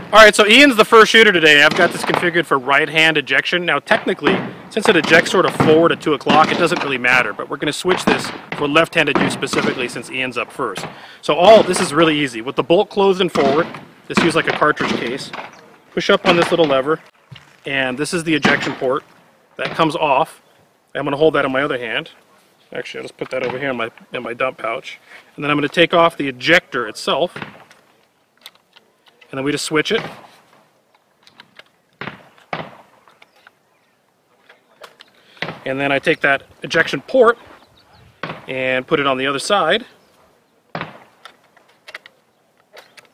Alright, so Ian's the first shooter today. I've got this configured for right-hand ejection. Now technically, since it ejects sort of forward at 2 o'clock, it doesn't really matter, but we're going to switch this for left-handed use specifically since Ian's up first. So this is really easy. With the bolt closed and forward, this is like a cartridge case. Push up on this little lever, and this is the ejection port. That comes off. I'm going to hold that in my other hand. Actually, I'll just put that over here in my dump pouch. And then I'm going to take off the ejector itself. And then we just switch it. And then I take that ejection port and put it on the other side.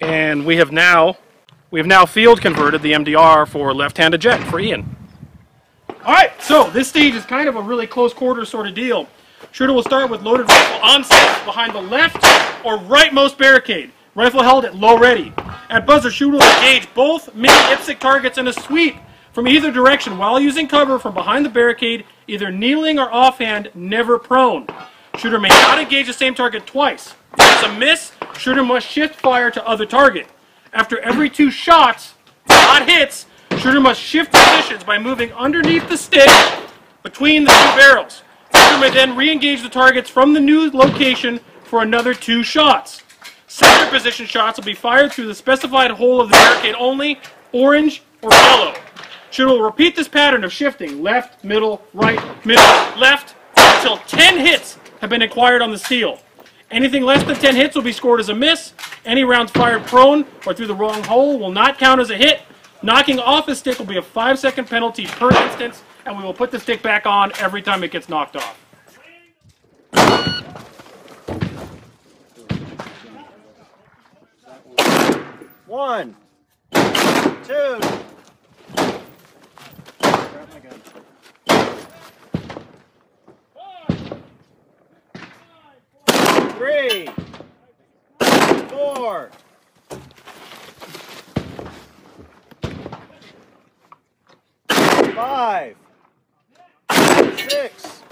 And we have now field converted the MDR for left-hand eject for Ian. Alright, so this stage is kind of a really close quarter sort of deal. Shooter will start with loaded rifle onset behind the left or rightmost barricade. Rifle held at low ready. At buzzer, shooter will engage both mini IPSC targets in a sweep from either direction while using cover from behind the barricade, either kneeling or offhand, never prone. Shooter may not engage the same target twice. If it's a miss, shooter must shift fire to other target. After every 2 shots, not hits, shooter must shift positions by moving underneath the stick between the 2 barrels. Shooter may then re-engage the targets from the new location for another 2 shots. Center position shots will be fired through the specified hole of the barricade only, orange or yellow. Shooter will repeat this pattern of shifting left, middle, right, middle, left until 10 hits have been acquired on the steel. Anything less than 10 hits will be scored as a miss. Any rounds fired prone or through the wrong hole will not count as a hit. Knocking off the stick will be a 5-second penalty per instance, and we will put the stick back on every time it gets knocked off. One, two. Grab my gun. 3, 4. 5, 6.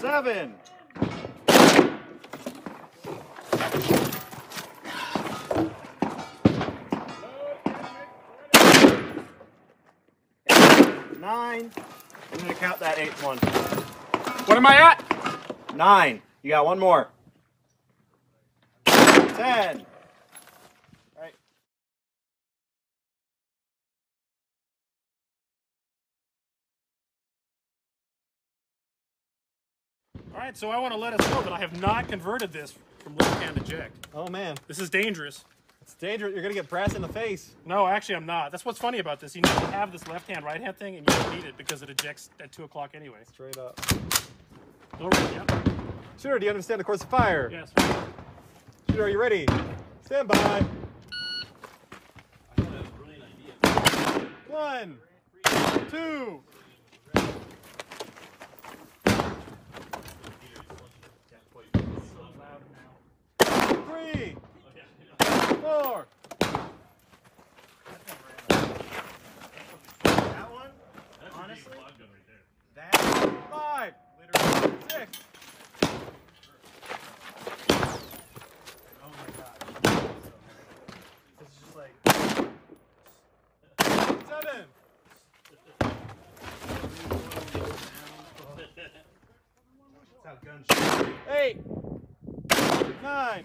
7. 9. I'm going to count that 8th one. What am I at? 9. You got one more. 10. Right. Alright, so I want to let us know that I have not converted this from left-hand eject. Oh man. This is dangerous. It's dangerous. You're going to get brass in the face. No, actually I'm not. That's what's funny about this. You need to have this left-hand, right-hand thing, and you don't need it because it ejects at 2 o'clock anyway. Straight up. No, yeah. Shooter, do you understand the course of fire? Yes. Shooter, are you ready? Stand by. I thought that was a brilliant idea. 1, 2. 3, 4. That one? Honestly? That? 5. 6. Oh my god. This is just like 7. That's how guns shoot. 8. 9.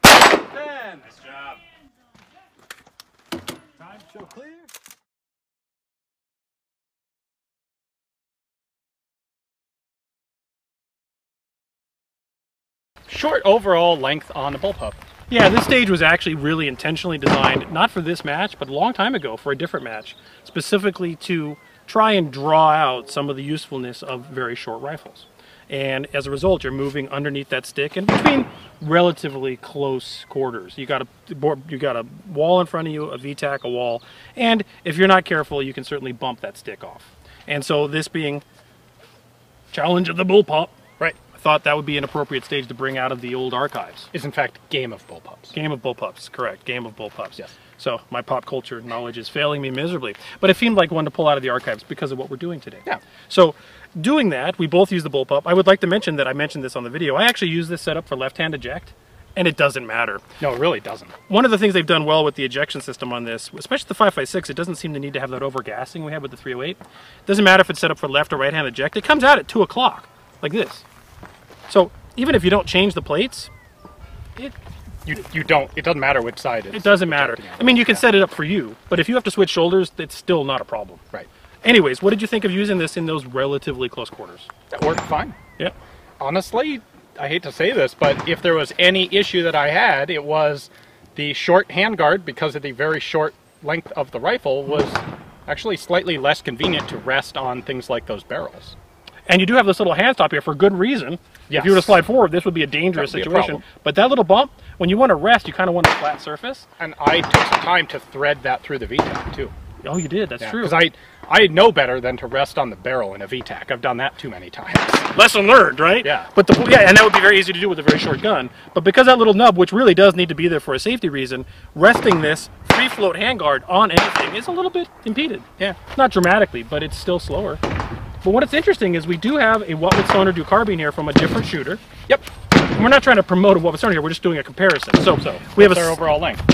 10. Nice job. Time show clear. Short overall length on the bullpup. Yeah, this stage was actually really intentionally designed, not for this match, but a long time ago for a different match, specifically to try and draw out some of the usefulness of very short rifles. And as a result, you're moving underneath that stick and between relatively close quarters. You got a wall in front of you, a VTAC, a wall, and if you're not careful, you can certainly bump that stick off. And so this being challenge of the bullpup, right? thought that would be an appropriate stage to bring out of the old archives. Is in fact Game of Bullpups. Game of Bullpups, correct. Game of Bullpups. Yes. So my pop culture knowledge is failing me miserably. But it seemed like one to pull out of the archives because of what we're doing today. Yeah. So doing that, we both use the bullpup. I would like to mention that I mentioned this on the video. I actually use this setup for left-hand eject, and it doesn't matter. No, it really doesn't. One of the things they've done well with the ejection system on this, especially the 5.56, it doesn't seem to need to have that over-gassing we have with the 308. It doesn't matter if it's set up for left or right-hand eject. It comes out at 2 o'clock, like this. So even if you don't change the plates, it doesn't matter which side it doesn't matter. I mean, you can set it up for you, but if you have to switch shoulders, it's still not a problem. Right. Anyways, what did you think of using this in those relatively close quarters? That worked fine. Yeah. Honestly, I hate to say this, but if there was any issue that I had, it was the short handguard, because of the very short length of the rifle, was actually slightly less convenient to rest on things like those barrels. And you do have this little hand stop here for good reason. Yes. If you were to slide forward, this would be a dangerous situation. But that little bump, when you want to rest, you kind of want a flat surface. And I took some time to thread that through the VTAC too. Oh, you did. That's true. Because I know better than to rest on the barrel in a VTAC. I've done that too many times. Lesson learned, right? Yeah. But and that would be very easy to do with a very short gun. But because that little nub, which really does need to be there for a safety reason, resting this free float handguard on anything is a little bit impeded. Yeah. Not dramatically, but it's still slower. But what's interesting is we do have a what would Stoner do carbine here from a different shooter. Yep. And we're not trying to promote a what would Stoner here. We're just doing a comparison. So we have our overall length.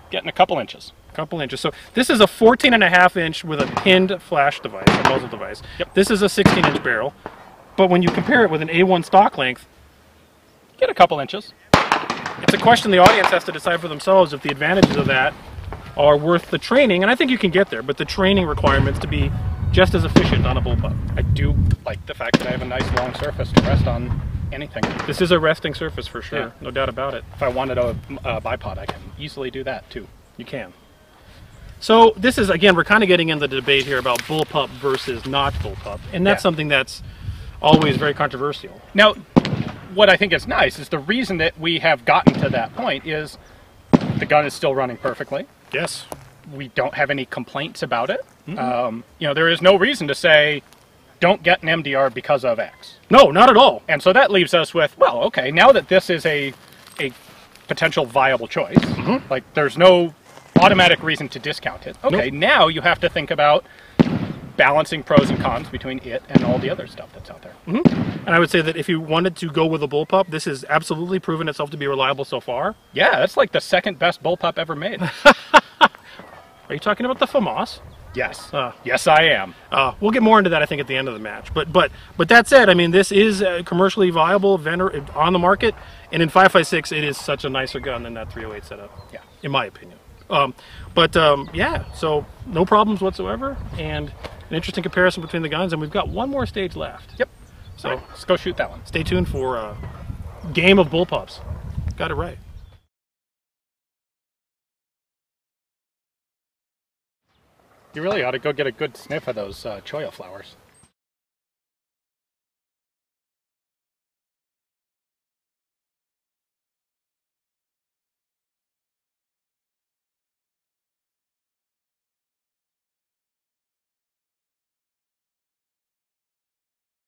Getting a couple inches. So this is a 14.5 inch with a pinned flash device, a muzzle device. Yep. This is a 16-inch barrel. But when you compare it with an A1 stock length, Get a couple inches. it's a question the audience has to decide for themselves if the advantages of that are worth the training, and I think you can get there, but the training requirements to be just as efficient on a bullpup. I do like the fact that I have a nice long surface to rest on anything. This is a resting surface for sure, Yeah. no doubt about it. If I wanted a bipod, I can easily do that too. You can. So this is, again, we're kind of getting into the debate here about bullpup versus not bullpup, and that's something that's always very controversial. Now, what I think is nice is the reason that we have gotten to that point is the gun is still running perfectly. Yes. We don't have any complaints about it. There is no reason to say, don't get an MDR because of X. No, not at all. And so that leaves us with, well, okay, now that this is a potential viable choice, like there's no automatic reason to discount it. Okay, now you have to think about balancing pros and cons between it and all the other stuff that's out there. And I would say that if you wanted to go with a bullpup, this has absolutely proven itself to be reliable so far. Yeah, that's like the second best bullpup ever made. Are you talking about the FAMAS? Yes. Yes, I am. We'll get more into that, I think, at the end of the match. But that said, I mean, this is a commercially viable vendor on the market, and in 5.56, it is such a nicer gun than that 308 setup. Yeah, in my opinion. Yeah, so no problems whatsoever, and an interesting comparison between the guns, and we've got one more stage left. Yep. So right, let's go shoot that one. Stay tuned for Game of Bullpups. Got it right. You really ought to go get a good sniff of those cholla flowers.